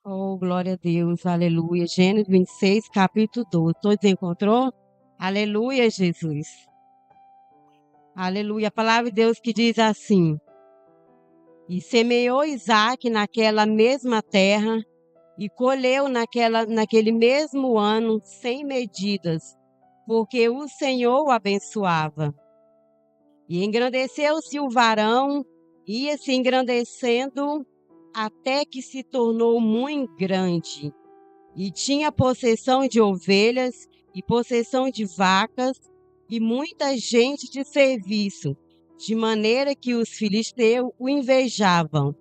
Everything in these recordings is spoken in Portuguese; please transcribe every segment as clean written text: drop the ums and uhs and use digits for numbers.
Oh, glória a Deus, aleluia. Gênesis 26, capítulo 12. Todos encontrou? Aleluia, Jesus. Aleluia. A palavra de Deus que diz assim: E semeou Isaque naquela mesma terra, e colheu naquele mesmo ano 100 medidas, porque o Senhor o abençoava. E engrandeceu-se o varão, ia se engrandecendo, até que se tornou muito grande. E tinha possessão de ovelhas e possessão de vacas e muita gente de serviço, de maneira que os filisteus o invejavam.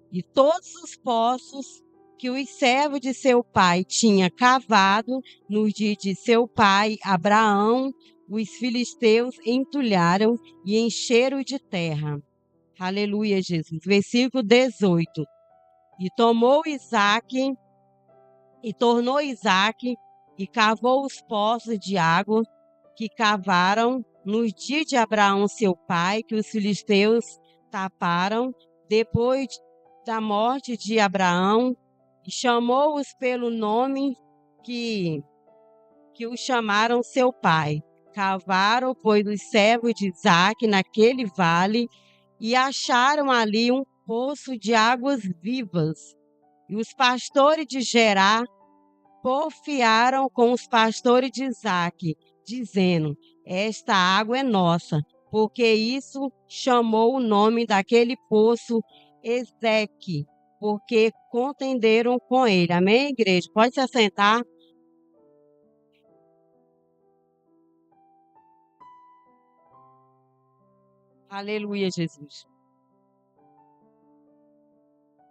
E todos os poços que os servos de seu pai tinham cavado no dia de seu pai Abraão, os filisteus entulharam e encheram de terra. Aleluia, Jesus. Versículo 18. E tomou Isaque e tornou Isaque e cavou os poços de água que cavaram no dia de Abraão seu pai, que os filisteus taparam, depois da morte de Abraão, e chamou-os pelo nome que o chamaram seu pai. Cavaram, pois, os servos de Isaque naquele vale, e acharam ali um poço de águas vivas. E os pastores de Gerar porfiaram com os pastores de Isaque, dizendo: Esta água é nossa, porque isso chamou o nome daquele poço Ezeque, porque contenderam com ele. Amém, igreja? Pode se assentar. Aleluia, Jesus.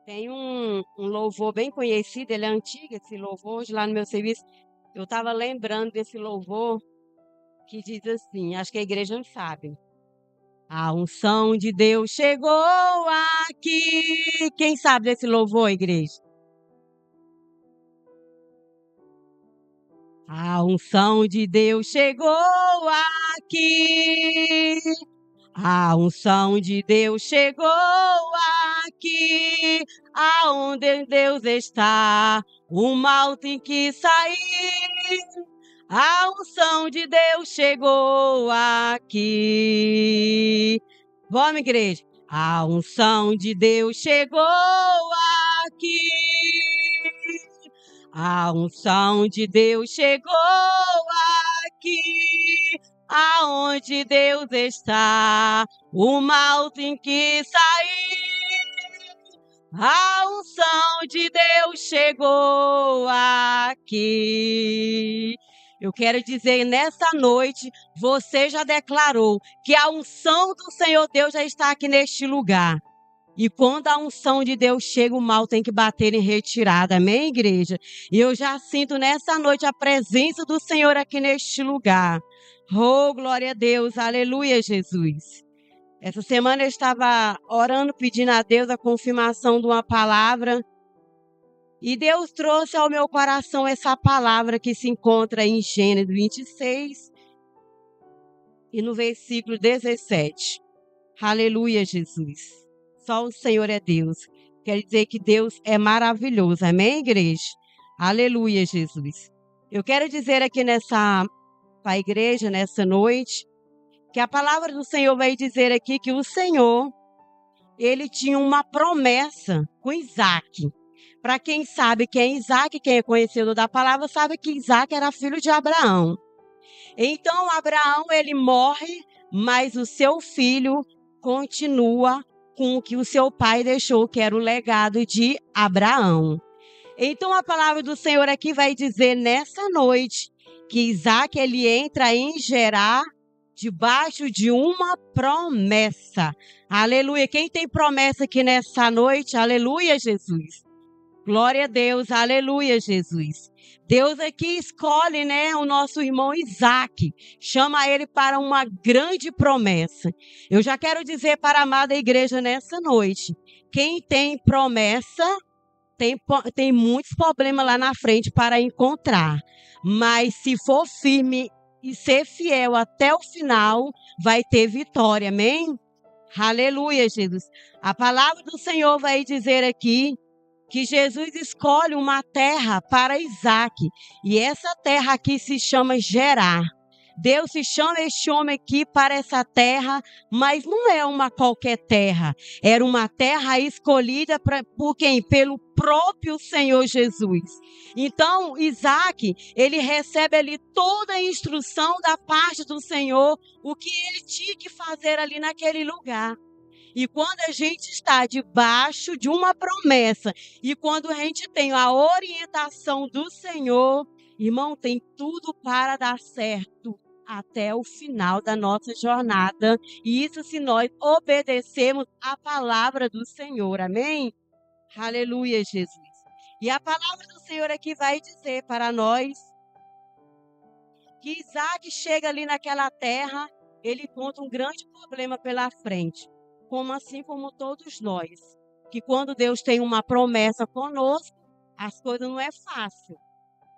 Tem um louvor bem conhecido, ele é antigo, esse louvor, hoje lá no meu serviço. Eu estava lembrando desse louvor que diz assim, acho que a igreja não sabe. A unção de Deus chegou aqui. Quem sabe desse louvor, igreja? A unção de Deus chegou aqui. A unção de Deus chegou aqui. Aonde Deus está, o mal tem que sair. A unção de Deus chegou aqui. Vamos, igreja. A unção de Deus chegou aqui. A unção de Deus chegou aqui. Aonde Deus está, o mal tem que sair. A unção de Deus chegou aqui. Eu quero dizer, nessa noite, você já declarou que a unção do Senhor Deus já está aqui neste lugar. E quando a unção de Deus chega, o mal tem que bater em retirada. Amém, igreja? E eu já sinto nessa noite a presença do Senhor aqui neste lugar. Oh, glória a Deus. Aleluia, Jesus. Essa semana eu estava orando, pedindo a Deus a confirmação de uma palavra. E Deus trouxe ao meu coração essa palavra que se encontra em Gênesis 26 e no versículo 17. Aleluia, Jesus. Só o Senhor é Deus. Quer dizer que Deus é maravilhoso. Amém, igreja? Aleluia, Jesus. Eu quero dizer aqui para a igreja, nessa noite, que a palavra do Senhor vai dizer aqui que o Senhor, ele tinha uma promessa com Isaque. Para quem sabe quem é Isaque, quem é conhecedor da palavra, sabe que Isaque era filho de Abraão. Então, Abraão, ele morre, mas o seu filho continua com o que o seu pai deixou, que era o legado de Abraão. Então, a palavra do Senhor aqui vai dizer nessa noite que Isaque, ele entra em Gerar debaixo de uma promessa. Aleluia. Quem tem promessa aqui nessa noite? Aleluia, Jesus. Glória a Deus, aleluia, Jesus. Deus aqui escolhe, o nosso irmão Isaque, chama ele para uma grande promessa. Eu já quero dizer para a amada igreja nessa noite, quem tem promessa, tem muitos problemas lá na frente para encontrar. Mas se for firme e ser fiel até o final, vai ter vitória, amém? Aleluia, Jesus. A palavra do Senhor vai dizer aqui que Jesus escolhe uma terra para Isaac. E essa terra aqui se chama Gerar. Deus se chama este homem aqui para essa terra, mas não é uma qualquer terra. Era uma terra escolhida por quem? Pelo próprio Senhor Jesus. Então, Isaac, ele recebe ali toda a instrução da parte do Senhor, o que ele tinha que fazer ali naquele lugar. E quando a gente está debaixo de uma promessa, e quando a gente tem a orientação do Senhor, irmão, tem tudo para dar certo até o final da nossa jornada. E isso se nós obedecermos a palavra do Senhor. Amém? Aleluia, Jesus. E a palavra do Senhor aqui vai dizer para nós que Isaac chega ali naquela terra, ele encontra um grande problema pela frente. Como assim como todos nós. Que quando Deus tem uma promessa conosco, as coisas não é fácil.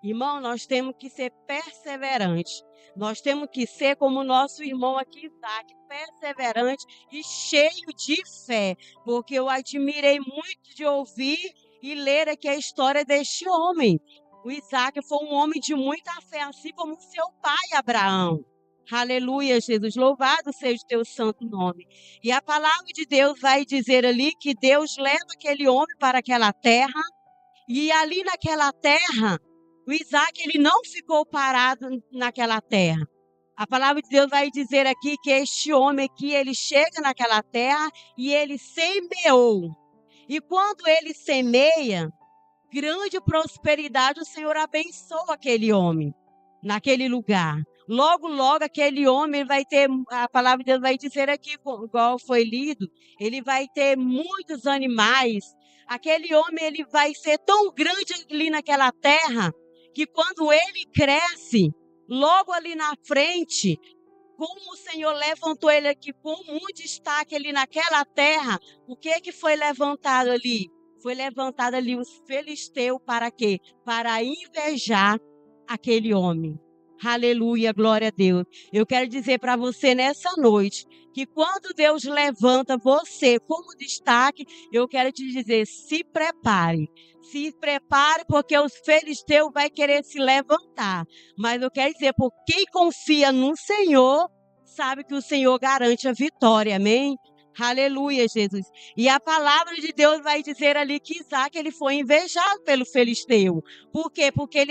Irmão, nós temos que ser perseverantes. Nós temos que ser como o nosso irmão aqui, Isaac, perseverante e cheio de fé. Porque eu admirei muito de ouvir e ler aqui a história deste homem. O Isaac foi um homem de muita fé, assim como seu pai Abraão. Aleluia, Jesus. Louvado seja o teu santo nome. E a palavra de Deus vai dizer ali que Deus leva aquele homem para aquela terra. E ali naquela terra, o Isaac, ele não ficou parado naquela terra. A palavra de Deus vai dizer aqui que este homem aqui, ele chega naquela terra e ele semeou. E quando ele semeia, grande prosperidade, o Senhor abençoa aquele homem naquele lugar. Logo, logo, aquele homem vai ter, a palavra de Deus vai dizer aqui, igual foi lido, ele vai ter muitos animais. Aquele homem, ele vai ser tão grande ali naquela terra, que quando ele cresce, logo ali na frente, como o Senhor levantou ele aqui com um destaque ali naquela terra, o que foi levantado ali? Foi levantado ali os filisteus para quê? Para invejar aquele homem. Aleluia, glória a Deus. Eu quero dizer para você nessa noite, que quando Deus levanta você como destaque, eu quero te dizer, se prepare. Se prepare, porque os filisteus vai querer se levantar. Mas eu quero dizer, por quem confia no Senhor, sabe que o Senhor garante a vitória, amém? Aleluia, Jesus. E a palavra de Deus vai dizer ali que Isaac, ele foi invejado pelo filisteu. Por quê? Porque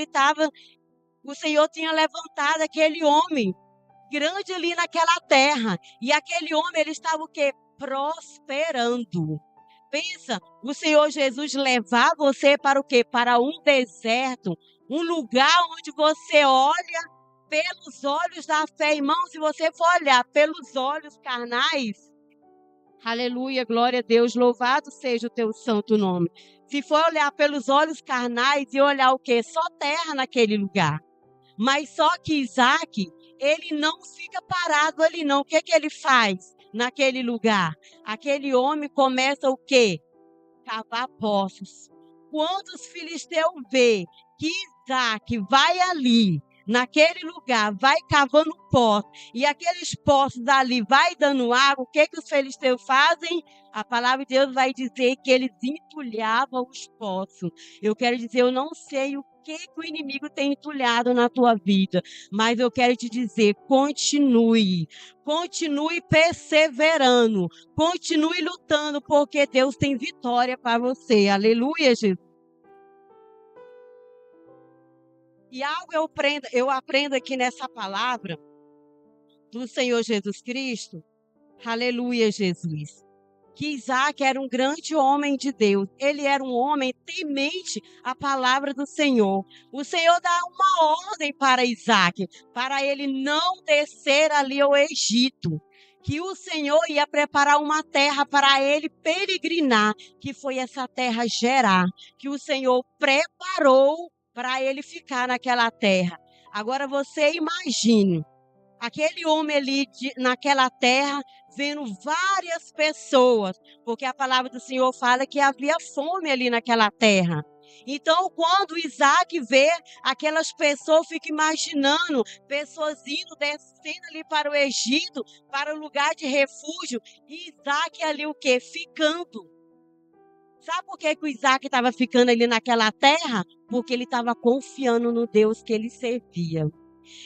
o Senhor tinha levantado aquele homem grande ali naquela terra. E aquele homem, ele estava o quê? Prosperando. Pensa, o Senhor Jesus levar você para o quê? Para um deserto, um lugar onde você olha pelos olhos da fé. Irmão, se você for olhar pelos olhos carnais, aleluia, glória a Deus, louvado seja o teu santo nome. Se for olhar pelos olhos carnais e olhar o quê? Só terra naquele lugar. Mas só que Isaac, ele não fica parado ali não. O que ele faz naquele lugar? Aquele homem começa o quê? Cavar poços. Quando os filisteus vê que Isaac vai ali, naquele lugar, vai cavando poços, e aqueles poços ali vai dando água, o que os filisteus fazem? A palavra de Deus vai dizer que eles entulhavam os poços. Eu quero dizer, eu não sei o que o inimigo tem entulhado na tua vida, mas eu quero te dizer, continue perseverando, continue lutando, porque Deus tem vitória para você, aleluia, Jesus. E algo eu aprendo aqui nessa palavra do Senhor Jesus Cristo, aleluia, Jesus, que Isaac era um grande homem de Deus. Ele era um homem temente à palavra do Senhor. O Senhor dá uma ordem para Isaac, para ele não descer ali ao Egito. Que o Senhor ia preparar uma terra para ele peregrinar, que foi essa terra Gerar, que o Senhor preparou para ele ficar naquela terra. Agora você imagine, aquele homem ali naquela terra, vendo várias pessoas, porque a palavra do Senhor fala que havia fome ali naquela terra. Então, quando Isaac vê aquelas pessoas, fica imaginando pessoas indo, descendo ali para o Egito, para o lugar de refúgio, e Isaac ali o quê? Ficando. Sabe por que que o Isaac estava ficando ali naquela terra? Porque ele estava confiando no Deus que ele servia.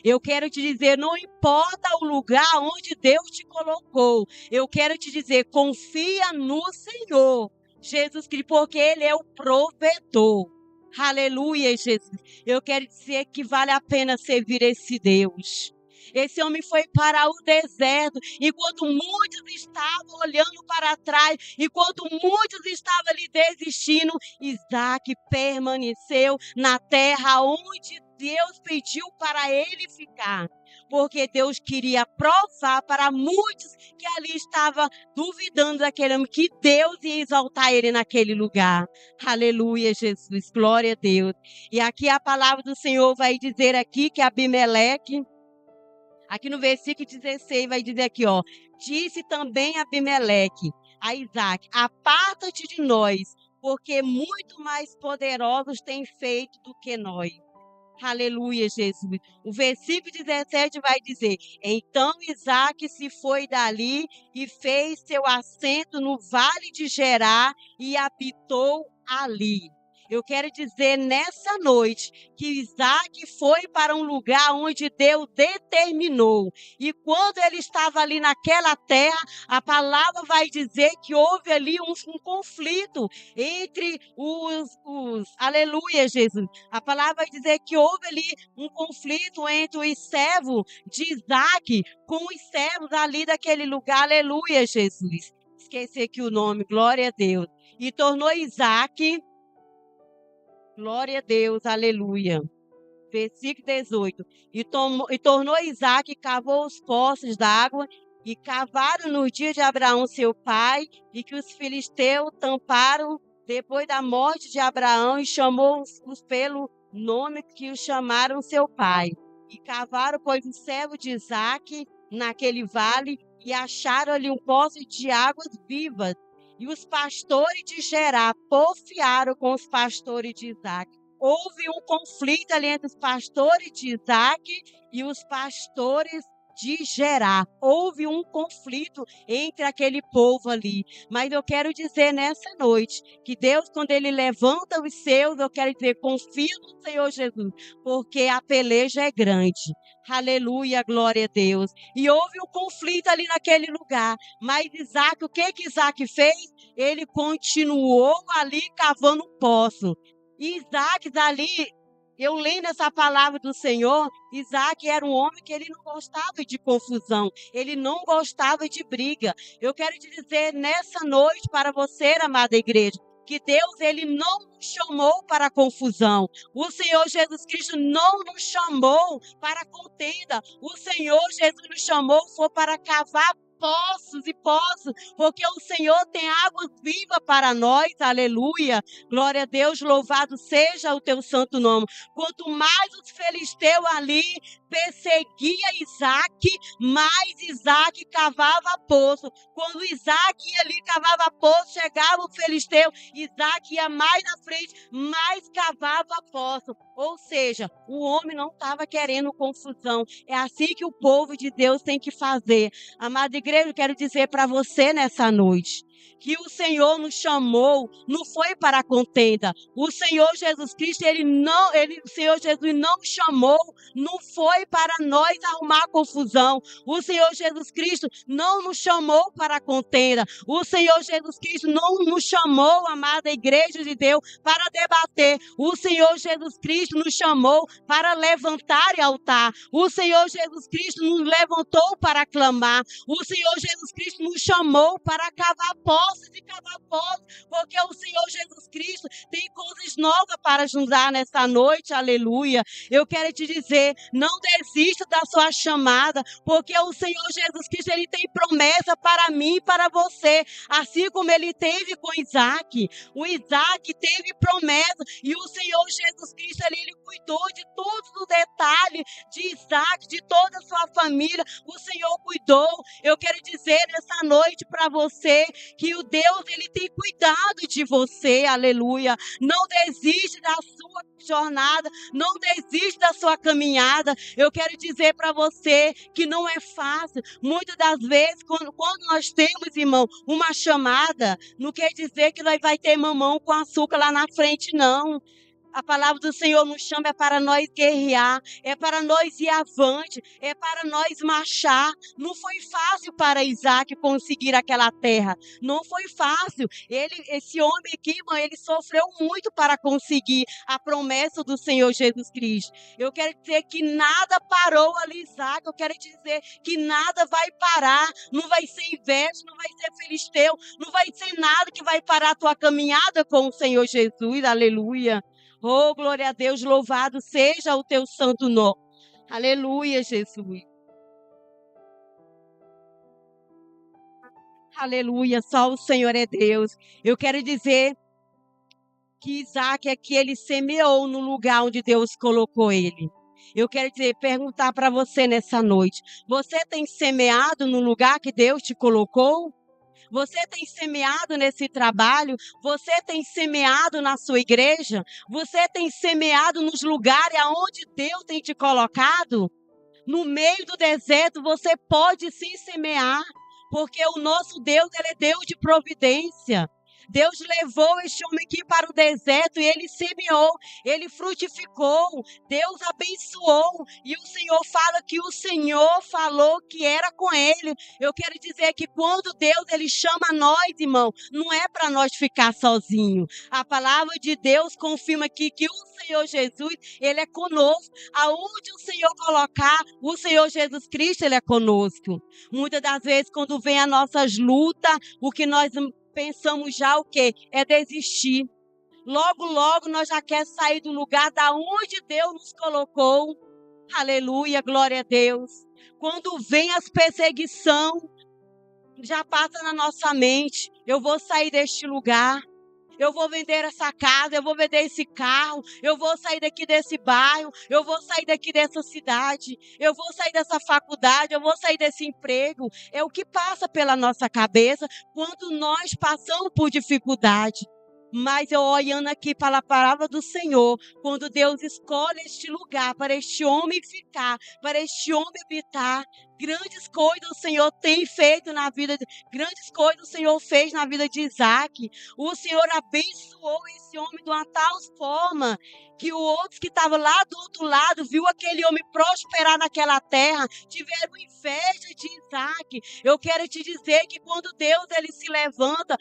Eu quero te dizer, não importa o lugar onde Deus te colocou. Eu quero te dizer, confia no Senhor Jesus Cristo, porque Ele é o provedor. Aleluia, Jesus. Eu quero dizer que vale a pena servir esse Deus. Esse homem foi para o deserto, enquanto muitos estavam olhando para trás, enquanto muitos estavam ali desistindo, Isaac permaneceu na terra onde Deus pediu para ele ficar, porque Deus queria provar para muitos que ali estavam duvidando daquele homem, que Deus ia exaltar ele naquele lugar. Aleluia, Jesus, glória a Deus. E aqui a palavra do Senhor vai dizer aqui que Abimeleque, aqui no versículo 16 vai dizer aqui, ó, disse também Abimeleque a Isaac, aparta-te de nós, porque muito mais poderosos têm feito do que nós. Aleluia, Jesus. O versículo 17 vai dizer, então Isaac se foi dali e fez seu assento no vale de Gerar e habitou ali. Eu quero dizer nessa noite que Isaac foi para um lugar onde Deus determinou. E quando ele estava ali naquela terra, a palavra vai dizer que houve ali um conflito entre aleluia, Jesus. A palavra vai dizer que houve ali um conflito entre os servos de Isaac com os servos ali daquele lugar. Aleluia, Jesus. Esqueci aqui o nome, glória a Deus. E tornou Isaac, glória a Deus, aleluia. Versículo 18. E tornou Isaac, cavou os poços d'água, e cavaram no dia de Abraão seu pai, e que os filisteus tamparam depois da morte de Abraão, e chamou-os pelo nome que os chamaram seu pai. E cavaram, pois, o servo de Isaac naquele vale, e acharam ali um poço de águas vivas. E os pastores de Gerar porfiaram com os pastores de Isaac. Houve um conflito ali entre os pastores de Isaac e os pastores de Gerar. Houve um conflito entre aquele povo ali. Mas eu quero dizer nessa noite que Deus, quando Ele levanta os seus, eu quero dizer, confia no Senhor Jesus, porque a peleja é grande. Aleluia, glória a Deus. E houve um conflito ali naquele lugar. Mas Isaac, o que Isaac fez? Ele continuou ali cavando um poço. E Isaac dali, eu lendo essa palavra do Senhor, Isaac era um homem que ele não gostava de confusão, ele não gostava de briga. Eu quero te dizer nessa noite para você, amada igreja, que Deus, Ele não nos chamou para confusão. O Senhor Jesus Cristo não nos chamou para contenda. O Senhor Jesus nos chamou foi para cavar poços e poços, porque o Senhor tem águas vivas para nós, aleluia, glória a Deus, louvado seja o teu santo nome. Quanto mais os filisteus ali perseguia Isaac, mais Isaac cavava poço. Quando Isaac ia ali, cavava poço, chegava o filisteu, Isaac ia mais na frente, mais cavava poço. Ou seja, o homem não estava querendo confusão. É assim que o povo de Deus tem que fazer. Amada igreja, eu quero dizer para você nessa noite, que o Senhor nos chamou, não foi para a contenda. O Senhor Jesus Cristo, o Senhor Jesus não chamou, não foi para nós arrumar confusão. O Senhor Jesus Cristo não nos chamou para a contenda. O Senhor Jesus Cristo não nos chamou, amada igreja de Deus, para debater. O Senhor Jesus Cristo nos chamou para levantar e altar. O Senhor Jesus Cristo nos levantou para clamar. O Senhor Jesus Cristo nos chamou para cavar poços e cavar poços, porque o Senhor Jesus Cristo tem coisas novas para nos dar nessa noite, aleluia. Eu quero te dizer, não desista da sua chamada, porque o Senhor Jesus Cristo, Ele tem promessa para mim e para você, assim como Ele teve com Isaac. O Isaac teve promessa, e o Senhor Jesus Cristo, Ele cuidou de todos os detalhes de Isaac, de toda a sua família, o Senhor cuidou. Eu quero dizer nessa noite para você, que o Deus, Ele tem cuidado de você, aleluia. Não desiste da sua jornada, não desiste da sua caminhada. Eu quero dizer para você que não é fácil. Muitas das vezes, quando nós temos, irmão, uma chamada, não quer dizer que nós vai ter mamão com açúcar lá na frente, não. A palavra do Senhor nos chama é para nós guerrear, é para nós ir avante, é para nós marchar. Não foi fácil para Isaac conseguir aquela terra. Não foi fácil. Esse homem aqui, irmão, ele sofreu muito para conseguir a promessa do Senhor Jesus Cristo. Eu quero dizer que nada parou ali, Isaac. Eu quero dizer que nada vai parar. Não vai ser inveja, não vai ser filisteu, não vai ser nada que vai parar a tua caminhada com o Senhor Jesus. Aleluia. Oh, glória a Deus, louvado seja o teu santo nome. Aleluia, Jesus. Aleluia, só o Senhor é Deus. Eu quero dizer que Isaac é que ele semeou no lugar onde Deus colocou ele. Eu quero dizer, perguntar para você nessa noite. Você tem semeado no lugar que Deus te colocou? Você tem semeado nesse trabalho? Você tem semeado na sua igreja? Você tem semeado nos lugares aonde Deus tem te colocado? No meio do deserto, você pode sim semear, porque o nosso Deus, ele é Deus de providência. Deus levou este homem aqui para o deserto e ele semeou, ele frutificou, Deus abençoou. E o Senhor fala que o Senhor falou que era com ele. Eu quero dizer que quando Deus ele chama nós, irmão, não é para nós ficar sozinhos. A palavra de Deus confirma aqui que o Senhor Jesus, ele é conosco. Aonde o Senhor colocar, o Senhor Jesus Cristo, ele é conosco. Muitas das vezes, quando vem as nossas lutas, o que nós pensamos já o quê? É desistir. Logo, logo nós já queremos sair do lugar da onde Deus nos colocou. Aleluia, glória a Deus. Quando vem as perseguições, já passa na nossa mente. Eu vou sair deste lugar. Eu vou vender essa casa, eu vou vender esse carro, eu vou sair daqui desse bairro, eu vou sair daqui dessa cidade, eu vou sair dessa faculdade, eu vou sair desse emprego. É o que passa pela nossa cabeça quando nós passamos por dificuldade. Mas eu olhando aqui para a palavra do Senhor, quando Deus escolhe este lugar para este homem ficar, para este homem habitar, grandes coisas o Senhor tem feito na vida, grandes coisas o Senhor fez na vida de Isaac. O Senhor abençoou esse homem de uma tal forma que o outro que estava lá do outro lado viu aquele homem prosperar naquela terra, tiveram inveja de Isaac. Eu quero te dizer que quando Deus ele se levanta,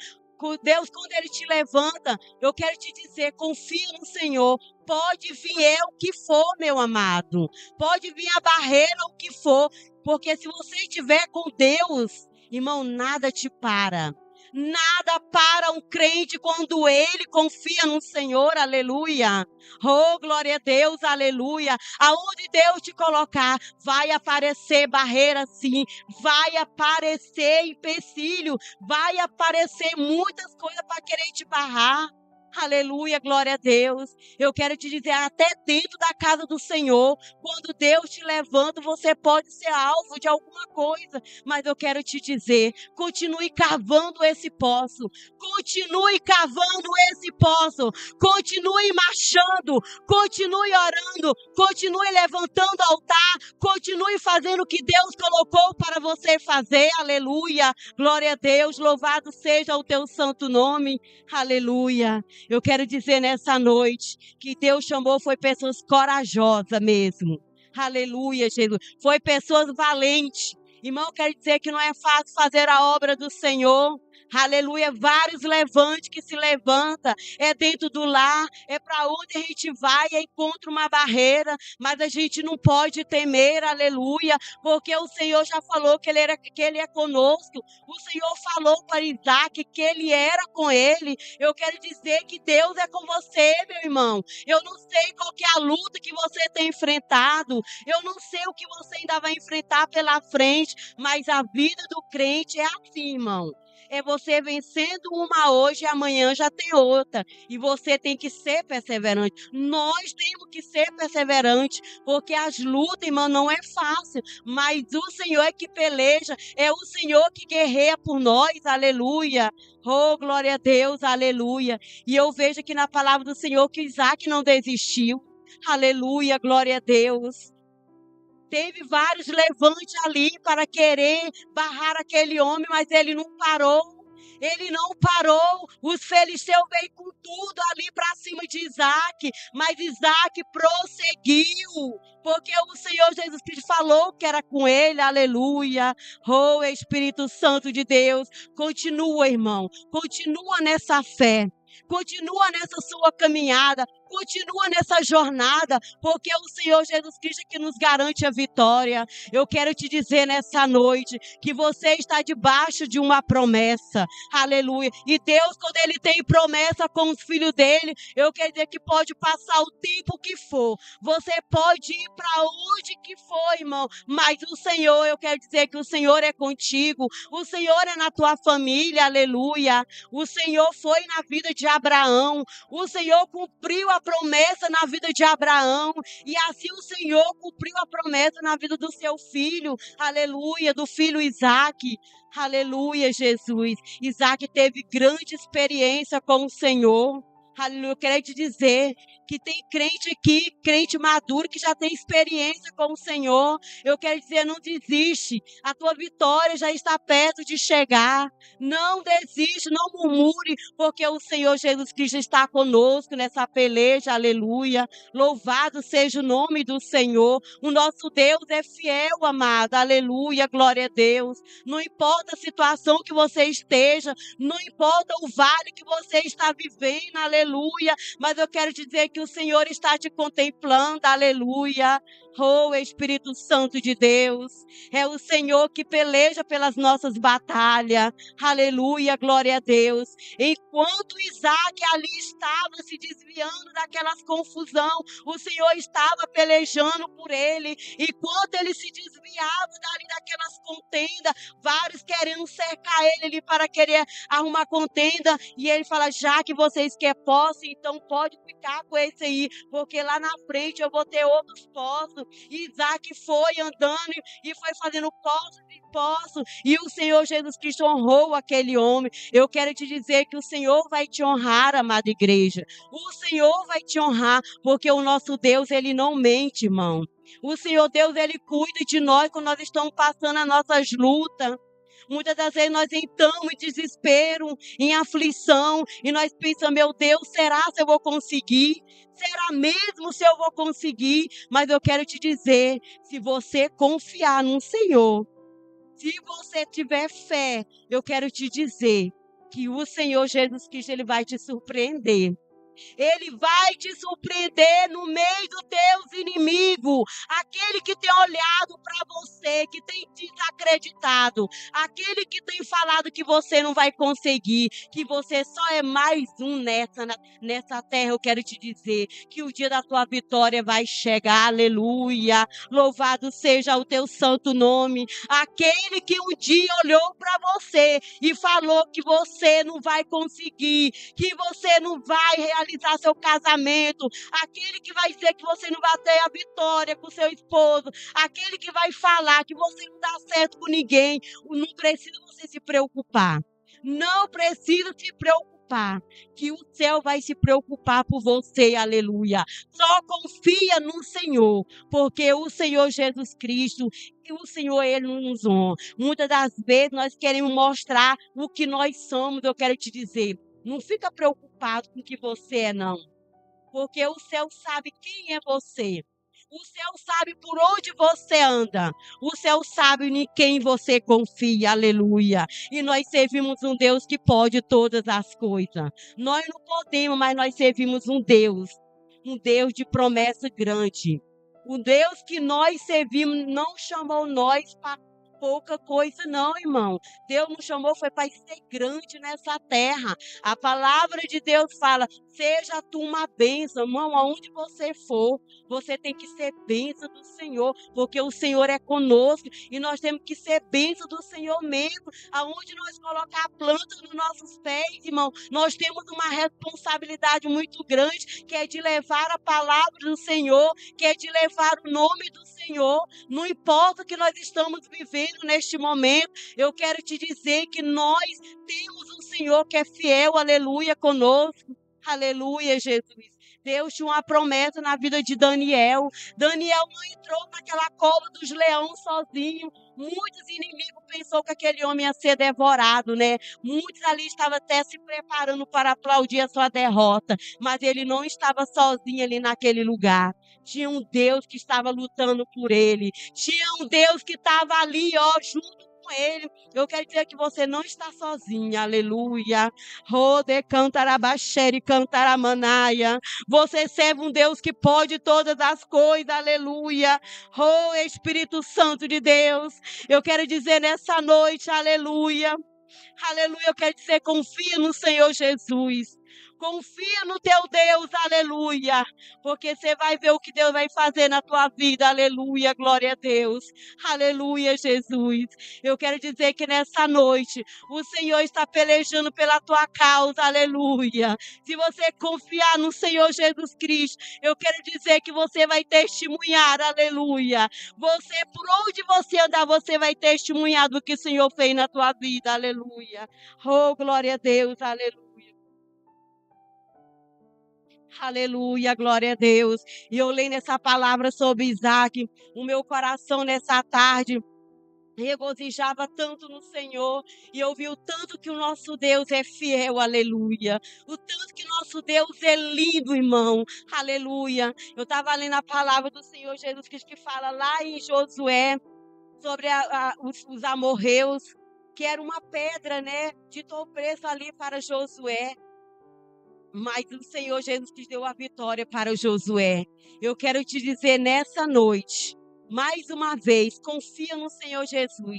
Deus, quando Ele te levanta, eu quero te dizer, confia no Senhor. Pode vir o que for, meu amado. Pode vir a barreira, o que for. Porque se você estiver com Deus, irmão, nada te para. Nada para um crente quando ele confia no Senhor, aleluia. Oh, glória a Deus, aleluia. Aonde Deus te colocar, vai aparecer barreira sim, vai aparecer empecilho, vai aparecer muitas coisas para querer te barrar. Aleluia, glória a Deus. Eu quero te dizer, até dentro da casa do Senhor, quando Deus te levanta, você pode ser alvo de alguma coisa. Mas eu quero te dizer, continue cavando esse poço. Continue cavando esse poço. Continue marchando. Continue orando. Continue levantando altar. Continue fazendo o que Deus colocou para você fazer. Aleluia. Glória a Deus. Louvado seja o teu santo nome. Aleluia. Eu quero dizer nessa noite que Deus chamou foi pessoas corajosas mesmo. Aleluia, Jesus. Foi pessoas valentes. Irmão, eu quero dizer que não é fácil fazer a obra do Senhor. Aleluia, vários levantes que se levanta, é dentro do lar, é para onde a gente vai e encontra uma barreira, mas a gente não pode temer, aleluia, porque o Senhor já falou que ele é conosco, o Senhor falou para Isaac que ele era com ele. Eu quero dizer que Deus é com você, meu irmão. Eu não sei qual que é a luta que você tem enfrentado, eu não sei o que você ainda vai enfrentar pela frente, mas a vida do crente é assim, irmão. É você vencendo uma hoje e amanhã já tem outra. E você tem que ser perseverante. Nós temos que ser perseverante, porque as lutas, irmão, não é fácil, mas o Senhor é que peleja, é o Senhor que guerreia por nós, aleluia. Oh, glória a Deus, aleluia. E eu vejo aqui na palavra do Senhor que Isaac não desistiu, aleluia, glória a Deus. Teve vários levantes ali para querer barrar aquele homem, mas ele não parou. Ele não parou. Os filisteus veio com tudo ali para cima de Isaac, mas Isaac prosseguiu, porque o Senhor Jesus Cristo falou que era com ele, aleluia. Oh, Espírito Santo de Deus, continua, irmão, continua nessa fé. Continua nessa sua caminhada, continua nessa jornada, porque é o Senhor Jesus Cristo que nos garante a vitória. Eu quero te dizer nessa noite que você está debaixo de uma promessa, aleluia. E Deus, quando Ele tem promessa com os filhos dele, eu quero dizer que pode passar o tempo que for, você pode ir para onde que for, irmão, mas o Senhor, eu quero dizer que o Senhor é contigo, o Senhor é na tua família, aleluia. O Senhor foi na vida de Abraão, o Senhor cumpriu a promessa na vida de Abraão, e assim o Senhor cumpriu a promessa na vida do seu filho, aleluia, do filho Isaac, aleluia, Jesus. Isaac teve grande experiência com o Senhor, aleluia. Eu quero te dizer que tem crente aqui, crente maduro, que já tem experiência com o Senhor. Eu quero dizer, não desiste. A tua vitória já está perto de chegar. Não desiste, não murmure, porque o Senhor Jesus Cristo está conosco nessa peleja, aleluia. Louvado seja o nome do Senhor. O nosso Deus é fiel, amado, aleluia, glória a Deus. Não importa a situação que você esteja, não importa o vale que você está vivendo, aleluia, mas eu quero te dizer que o Senhor está te contemplando, aleluia. Oh, Espírito Santo de Deus, é o Senhor que peleja pelas nossas batalhas, aleluia, glória a Deus. Enquanto Isaac ali estava se desviando daquelas confusão, o Senhor estava pelejando por ele. Enquanto ele se desviava dali daquelas contendas, vários querendo cercar ele ali para querer arrumar contenda, e ele fala, já que vocês querem posse, então pode ficar com esse aí, porque lá na frente eu vou ter outros postos. E Isaac foi andando e foi fazendo poços e poços, e o Senhor Jesus Cristo honrou aquele homem. Eu quero te dizer que o Senhor vai te honrar, amada igreja. O Senhor vai te honrar, porque o nosso Deus, Ele não mente, irmão. O Senhor Deus, Ele cuida de nós quando nós estamos passando as nossas lutas. Muitas das vezes nós entramos em desespero, em aflição, e nós pensamos, meu Deus, será se eu vou conseguir? Será mesmo se eu vou conseguir? Mas eu quero te dizer, se você confiar no Senhor, se você tiver fé, eu quero te dizer que o Senhor Jesus Cristo, Ele vai te surpreender. Ele vai te surpreender no meio dos teus inimigos. Aquele que tem olhado para você, que tem desacreditado. Aquele que tem falado que você não vai conseguir, que você só é mais um nessa terra. Eu quero te dizer que o dia da tua vitória vai chegar. Aleluia. Louvado seja o teu santo nome. Aquele que um dia olhou para você e falou que você não vai conseguir, que você não vai realizar seu casamento, aquele que vai dizer que você não vai ter a vitória com seu esposo, aquele que vai falar que você não dá certo com ninguém, não precisa você se preocupar. Não precisa se preocupar, que o céu vai se preocupar por você, aleluia. Só confia no Senhor, porque o Senhor Jesus Cristo, e o Senhor, Ele nos honra. Muitas das vezes nós queremos mostrar o que nós somos. Eu quero te dizer, não fica preocupado com o que você é, não. Porque o céu sabe quem é você. O céu sabe por onde você anda. O céu sabe em quem você confia. Aleluia. E nós servimos um Deus que pode todas as coisas. Nós não podemos, mas nós servimos um Deus de promessa grande. O Deus que nós servimos não chamou nós para pouca coisa, não, irmão. Deus nos chamou foi para ser grande nessa terra. A palavra de Deus fala, seja tu uma bênção, irmão, aonde você for, você tem que ser bênção do Senhor, porque o Senhor é conosco e nós temos que ser bênção do Senhor mesmo. Aonde nós colocar a planta nos nossos pés, irmão, nós temos uma responsabilidade muito grande, que é de levar a palavra do Senhor, que é de levar o nome do Senhor. Não importa o que nós estamos vivendo neste momento, eu quero te dizer que nós temos um Senhor que é fiel, aleluia, conosco. Aleluia, Jesus. Deus tinha uma promessa na vida de Daniel. Daniel não entrou naquela cova dos leões sozinho. Muitos inimigos pensou que aquele homem ia ser devorado, né? Muitos ali estavam até se preparando para aplaudir a sua derrota. Mas ele não estava sozinho ali naquele lugar. Tinha um Deus que estava lutando por ele. Tinha um Deus que estava ali, ó, junto com ele. Eu quero dizer que você não está sozinha, aleluia. Rode cantarabaxere cantaramanaia. Você serve um Deus que pode todas as coisas, aleluia. Oh, Espírito Santo de Deus, eu quero dizer nessa noite, aleluia. Aleluia, eu quero dizer, confia no Senhor Jesus. Confia no teu Deus, aleluia. Porque você vai ver o que Deus vai fazer na tua vida, aleluia, glória a Deus. Aleluia, Jesus. Eu quero dizer que nessa noite, o Senhor está pelejando pela tua causa, aleluia. Se você confiar no Senhor Jesus Cristo, eu quero dizer que você vai testemunhar, aleluia. Você, por onde você andar, você vai testemunhar do que o Senhor fez na tua vida, aleluia. Oh, glória a Deus, aleluia. Aleluia, glória a Deus. E eu leio nessa palavra sobre Isaac, o meu coração nessa tarde regozijava tanto no Senhor, e eu vi o tanto que o nosso Deus é fiel, aleluia. O tanto que nosso Deus é lindo, irmão, aleluia. Eu estava lendo a palavra do Senhor Jesus Cristo que fala lá em Josué sobre os amorreus, que era uma pedra, né, de tropeço ali para Josué. Mas o Senhor Jesus Cristo deu a vitória para Josué. Eu quero te dizer nessa noite, mais uma vez, confia no Senhor Jesus.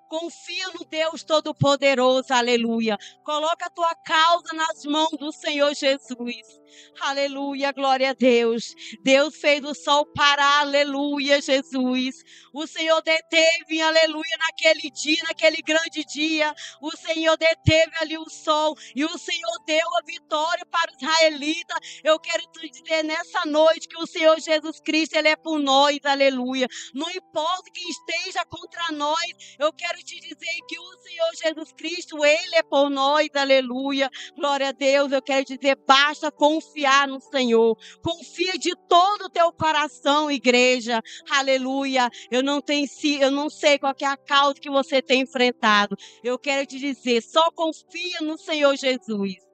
Confia no Deus Todo-Poderoso, aleluia. Coloca a tua causa nas mãos do Senhor Jesus. Aleluia, glória a Deus. Deus fez o sol parar, aleluia, Jesus. O Senhor deteve, aleluia, naquele dia, naquele grande dia. O Senhor deteve ali o sol e o Senhor deu a vitória para os israelitas. Eu quero te dizer nessa noite que o Senhor Jesus Cristo, Ele é por nós, aleluia. Não importa quem esteja contra nós, eu quero te dizer que o Senhor Jesus Cristo, Ele é por nós, aleluia. Glória a Deus, eu quero dizer, basta confiar no Senhor. Confia de todo o teu coração, igreja, aleluia. Eu não sei qual que é a causa que você tem enfrentado. Eu quero te dizer, só confia no Senhor Jesus.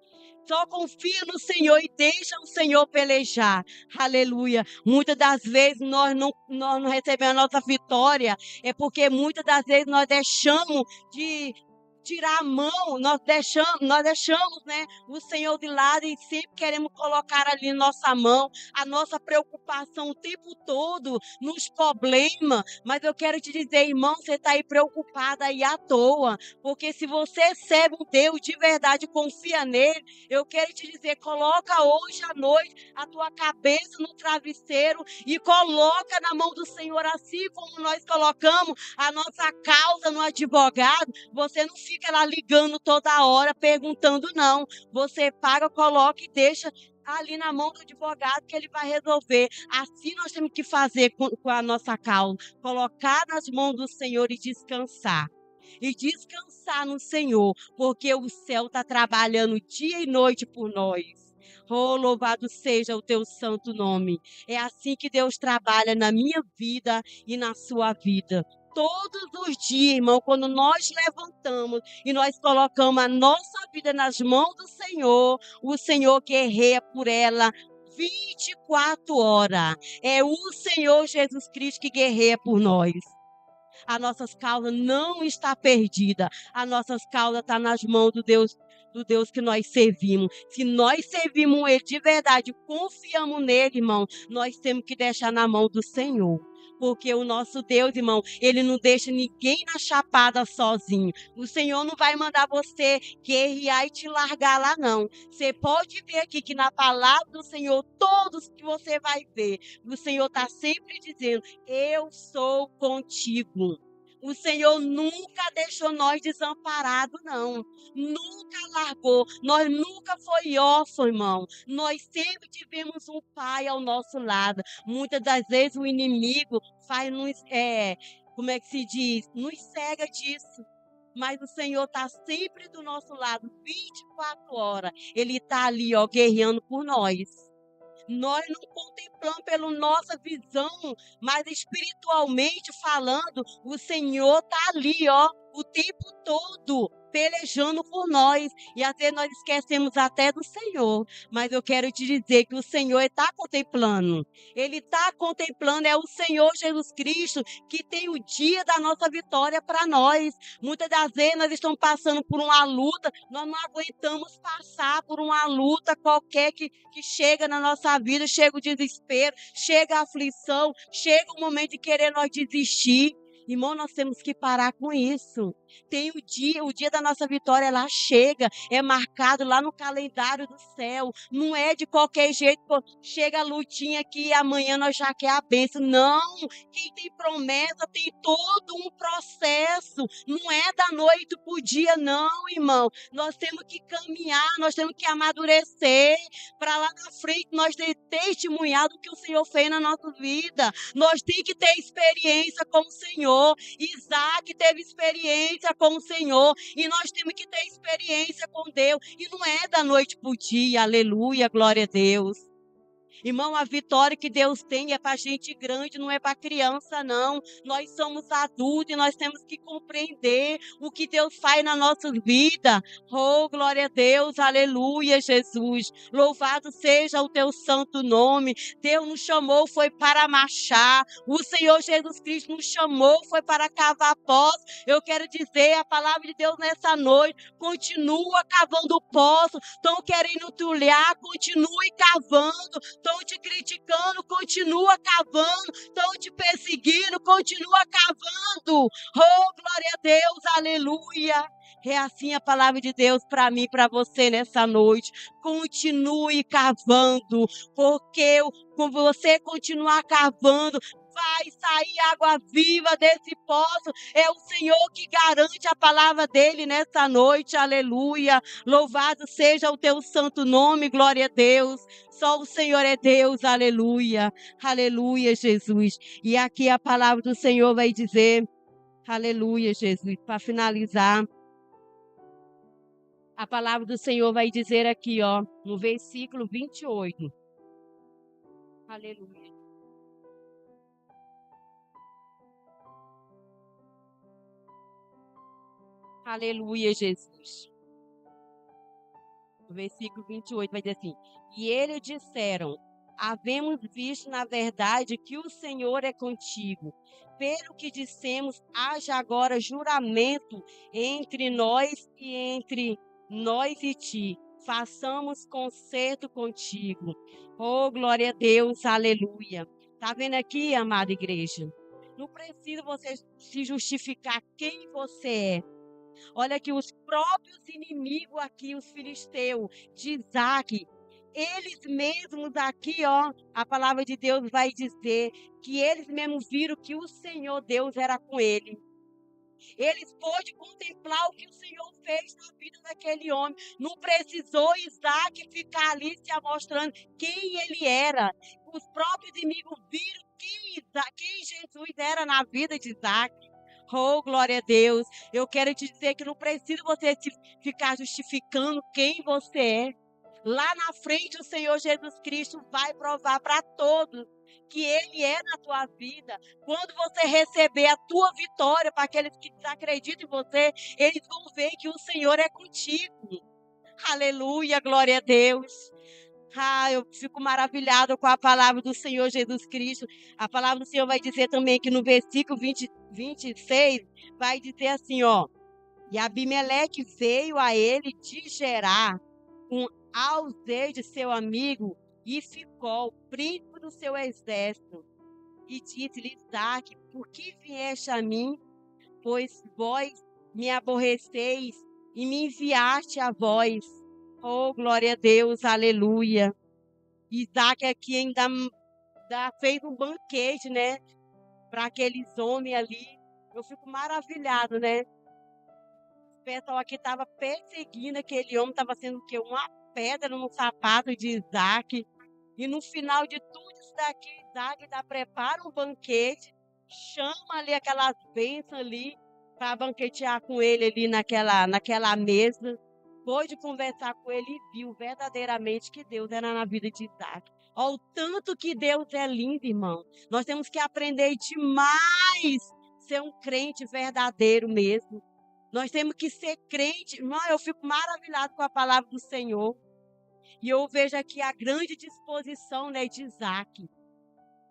Só confia no Senhor e deixa o Senhor pelejar. Aleluia. Muitas das vezes nós não recebemos a nossa vitória. É porque muitas das vezes nós deixamos de tirar a mão, nós deixamos, né, o Senhor de lado e sempre queremos colocar ali nossa mão, a nossa preocupação o tempo todo nos problemas. Mas eu quero te dizer, irmão, você está aí preocupada aí à toa, porque se você serve um Deus de verdade, confia nele, eu quero te dizer, coloca hoje à noite a tua cabeça no travesseiro e coloca na mão do Senhor, assim como nós colocamos a nossa causa no advogado. Você não fica lá ligando toda hora, perguntando, não. Você paga, coloca e deixa ali na mão do advogado que ele vai resolver. Assim nós temos que fazer com a nossa causa. Colocar nas mãos do Senhor e descansar. E descansar no Senhor, porque o céu está trabalhando dia e noite por nós. Oh, louvado seja o teu santo nome. É assim que Deus trabalha na minha vida e na sua vida. Todos os dias, irmão, quando nós levantamos e nós colocamos a nossa vida nas mãos do Senhor, o Senhor guerreia por ela 24 horas. É o Senhor Jesus Cristo que guerreia por nós. As nossas causas não está perdida. As nossas causas estão nas mãos do Deus que nós servimos. Se nós servimos Ele de verdade, confiamos nele, irmão, nós temos que deixar na mão do Senhor. porque o nosso Deus, irmão, Ele não deixa ninguém na chapada sozinho. O Senhor não vai mandar você guerrear e te largar lá, não. Você pode ver aqui que na palavra do Senhor, todos que você vai ver, o Senhor está sempre dizendo, eu sou contigo. O Senhor nunca deixou nós desamparados, não. Nunca largou. Nós nunca foi órfão, irmão. Nós sempre tivemos um pai ao nosso lado. Muitas das vezes o inimigo faz nos, como é que se diz? Nos cega disso. Mas o Senhor está sempre do nosso lado, 24 horas. Ele está ali, ó, guerreando por nós. Nós não contemplamos pela nossa visão, mas espiritualmente falando, o Senhor está ali, ó, o tempo todo, pelejando por nós. E às vezes nós esquecemos até do Senhor. Mas eu quero te dizer que o Senhor está contemplando. Ele está contemplando, é o Senhor Jesus Cristo que tem o dia da nossa vitória para nós. Muitas das vezes nós estamos passando por uma luta, nós não aguentamos passar por uma luta qualquer que chega na nossa vida, chega o desespero, chega a aflição, chega o momento de querer nós desistir. Irmão, nós temos que parar com isso. Tem o dia da nossa vitória lá chega, é marcado lá no calendário do céu. Não é de qualquer jeito, pô, chega a lutinha aqui e amanhã nós já quer a bênção. Não, quem tem promessa tem todo um processo. Não é da noite pro dia, não, irmão. Nós temos que caminhar, nós temos que amadurecer para lá na frente nós ter testemunhado o que o Senhor fez na nossa vida. Nós temos que ter experiência com o Senhor. Isaac teve experiência com o Senhor e nós temos que ter experiência com Deus. E não é da noite para o dia, aleluia, glória a Deus. Irmão, a vitória que Deus tem é para gente grande, não é para criança, não. Nós somos adultos e nós temos que compreender o que Deus faz na nossa vida. Oh, glória a Deus, aleluia, Jesus. Louvado seja o teu santo nome. Deus nos chamou, foi para marchar. O Senhor Jesus Cristo nos chamou, foi para cavar poços. Eu quero dizer a palavra de Deus nessa noite. Continua cavando poços. Estão querendo tulhar, continue cavando. Estão te criticando, continua cavando. Estão te perseguindo, continua cavando. Oh, glória a Deus, aleluia. É assim a palavra de Deus para mim, para você nessa noite. Continue cavando, porque quando você continuar cavando, vai sair água viva desse poço. É o Senhor que garante a palavra dele nessa noite, aleluia. Louvado seja o teu santo nome, glória a Deus. Só o Senhor é Deus, aleluia. Aleluia, Jesus. E aqui a palavra do Senhor vai dizer, aleluia, Jesus, para finalizar. A palavra do Senhor vai dizer aqui, ó, no versículo 28. Aleluia. Aleluia, Jesus. No versículo 28 vai dizer assim: E eles disseram: Havemos visto na verdade que o Senhor é contigo. Pelo que dissemos, haja agora juramento entre nós e ti. Façamos concerto contigo. Oh, glória a Deus, aleluia. Tá vendo aqui, amada igreja? Não precisa você se justificar quem você é. Olha que os próprios inimigos aqui, os filisteus de Isaac, eles mesmos aqui, ó, a palavra de Deus vai dizer que eles mesmos viram que o Senhor Deus era com ele. Eles pôde contemplar o que o Senhor fez na vida daquele homem. Não precisou Isaac ficar ali se mostrando quem ele era. Os próprios inimigos viram quem Jesus era na vida de Isaac. Oh, glória a Deus. Eu quero te dizer que não precisa você ficar justificando quem você é. Lá na frente, o Senhor Jesus Cristo vai provar para todos que Ele é na tua vida. Quando você receber a tua vitória, para aqueles que desacreditam em você, eles vão ver que o Senhor é contigo. Aleluia, glória a Deus. Eu fico maravilhado com a palavra do Senhor Jesus Cristo. A palavra do Senhor vai dizer também que no versículo 26, vai dizer assim, ó. E Abimeleque veio a ele de Gerar, com Alzei de seu amigo, e ficou príncipe do seu exército. e disse-lhe Isaque: por que vieste a mim? Pois vós me aborreceis e me enviaste a vós. Oh, glória a Deus, aleluia. Isaque aqui ainda fez um banquete, né? Para aqueles homens ali. Eu fico maravilhado, né? O pessoal aqui estava perseguindo aquele homem, estava sendo o quê? Uma pedra no sapato de Isaque. E no final de tudo isso daqui, Isaac ainda prepara um banquete, chama ali aquelas bênçãos ali para banquetear com ele ali naquela mesa. Pôde conversar com ele e viu verdadeiramente que Deus era na vida de Isaac. Olha o tanto que Deus é lindo, irmão. Nós temos que aprender demais ser um crente verdadeiro mesmo. Nós temos que ser crente. Irmão, eu fico maravilhado com a palavra do Senhor. E eu vejo aqui a grande disposição, né, de Isaque,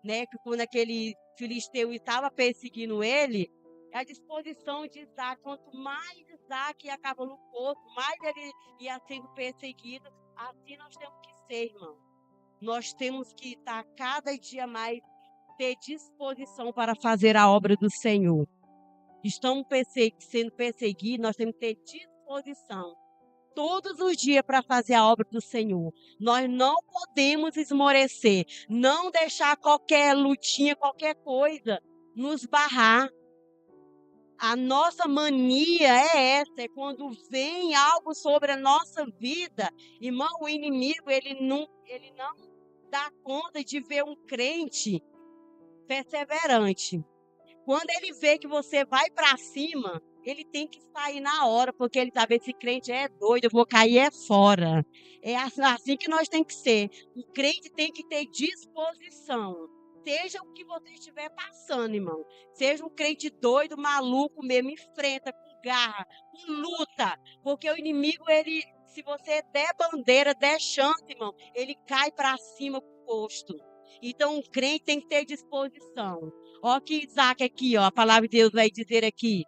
né, que quando aquele filisteu estava perseguindo ele, a disposição de Isaque, quanto mais Isaque ia acabando no corpo, mais ele ia sendo perseguido, assim nós temos que ser, irmão. Nós temos que estar cada dia mais, ter disposição para fazer a obra do Senhor. Estamos sendo perseguidos, nós temos que ter disposição todos os dias para fazer a obra do Senhor. Nós não podemos esmorecer, não deixar qualquer lutinha, qualquer coisa nos barrar. A nossa mania é essa, é quando vem algo sobre a nossa vida, irmão, o inimigo, ele não dá conta de ver um crente perseverante. Quando ele vê que você vai para cima, ele tem que sair na hora, porque ele sabe, esse crente é doido, eu vou cair fora. É assim que nós temos que ser. O crente tem que ter disposição. Seja o que você estiver passando, irmão. Seja um crente doido, maluco mesmo, enfrenta com garra, com luta. Porque o inimigo, se você der bandeira, der chance, irmão, ele cai para cima com o posto. Então, o crente tem que ter disposição. Ó que Isaque aqui, ó, a palavra de Deus vai dizer aqui.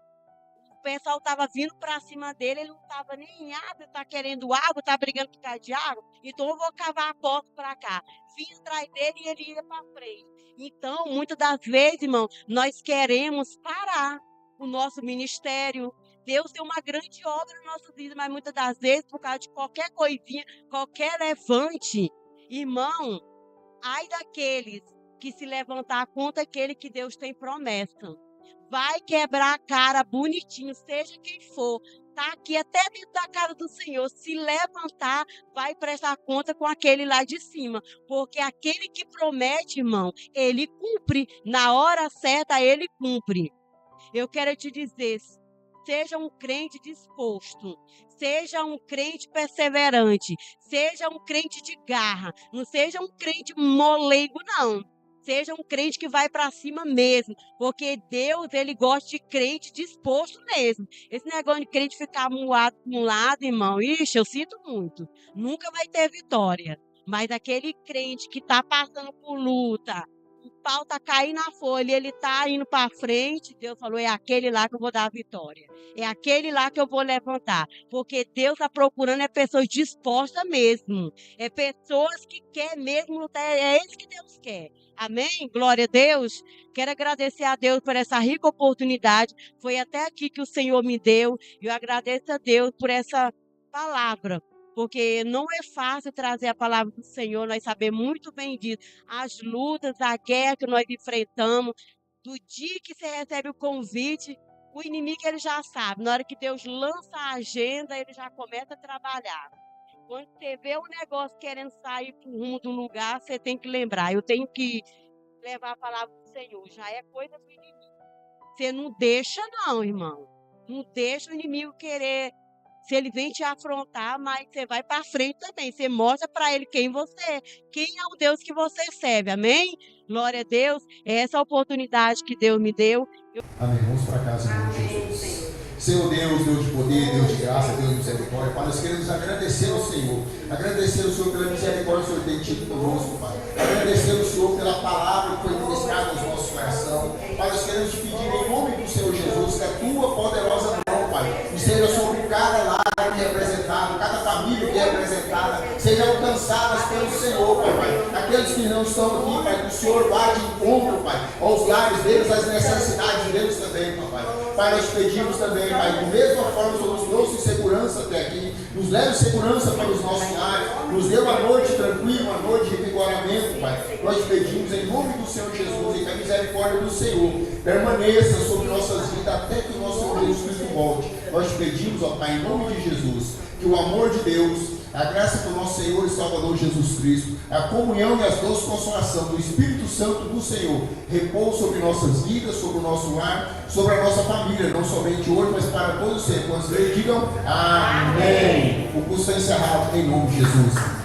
O pessoal estava vindo para cima dele, ele não estava nem em água, está querendo água, está brigando por causa de água, então eu vou cavar a porta para cá. Vim atrás dele e ele ia para frente. Então, muitas das vezes, irmão, nós queremos parar o nosso ministério. Deus tem uma grande obra na nossa vida, mas muitas das vezes, por causa de qualquer coisinha, qualquer levante, irmão, ai daqueles que se levantar contra aquele que Deus tem promessa. Vai quebrar a cara bonitinho, seja quem for. Está aqui até dentro da casa do Senhor. Se levantar, vai prestar conta com aquele lá de cima. Porque aquele que promete, irmão, ele cumpre. Na hora certa, ele cumpre. Eu quero te dizer, seja um crente disposto, seja um crente perseverante, seja um crente de garra, não seja um crente molengo, não. Seja um crente que vai para cima mesmo, porque Deus, ele gosta de crente disposto mesmo. Esse negócio de crente ficar moado para um lado, irmão, ixi, eu sinto muito. Nunca vai ter vitória. Mas aquele crente que está passando por luta, o pau está caindo na folha, ele está indo para frente, Deus falou, é aquele lá que eu vou dar a vitória. É aquele lá que eu vou levantar. Porque Deus está procurando pessoas dispostas mesmo. É pessoas que querem mesmo lutar, é isso que Deus quer. Amém? Glória a Deus. Quero agradecer a Deus por essa rica oportunidade. Foi até aqui que o Senhor me deu. E eu agradeço a Deus por essa palavra. Porque não é fácil trazer a palavra do Senhor. Nós sabemos muito bem disso. As lutas, a guerra que nós enfrentamos. Do dia que você recebe o convite, o inimigo ele já sabe. Na hora que Deus lança a agenda, ele já começa a trabalhar. Quando você vê o negócio querendo sair para o rumo do lugar, você tem que lembrar. Eu tenho que levar a palavra do Senhor. Já é coisa do inimigo. Você não deixa, não, irmão. Não deixa o inimigo querer. Se ele vem te afrontar, mas você vai para frente também. Você mostra para ele quem você é. Quem é o Deus que você serve. Amém? Glória a Deus. É essa a oportunidade que Deus me deu. Amém. Vamos para casa, Senhor Jesus. Senhor Deus, Deus de poder, Deus de graça, Deus de misericórdia. Pai, nós queremos agradecer ao Senhor. Agradecer ao Senhor pela misericórdia que o Senhor tem tido conosco, Pai. Agradecer ao Senhor pela palavra que foi ministrada nos nossos corações. Pai, nós queremos te pedir em nome do Senhor Jesus que a tua poderosa mão, Pai, esteja sobre cada lar aqui representado, cada família aqui representada, sejam alcançadas pelo Senhor, Pai. Aqueles que não estão aqui, Pai, que o Senhor vá de encontro, Pai, aos lares deles, às necessidades deles também, papai. Pai, nós pedimos também, Pai, da mesma forma, Senhor, nos trouxe segurança até aqui, nos leve segurança para os nossos lares, nos dê uma noite tranquila, uma noite de revigoramento, Pai. Nós pedimos em nome do Senhor Jesus e que a misericórdia do Senhor permaneça sobre nossas vidas até que o nosso Senhor Jesus Cristo volte. Nós pedimos, ó Pai, em nome de Jesus, que o amor de Deus, a graça do nosso Senhor e Salvador Jesus Cristo, a comunhão e as doces consolação do Espírito Santo do Senhor repouse sobre nossas vidas, sobre o nosso lar, sobre a nossa família, não somente hoje, mas para todos os sempre. Quando vocês digam amém. O curso é encerrado em nome de Jesus.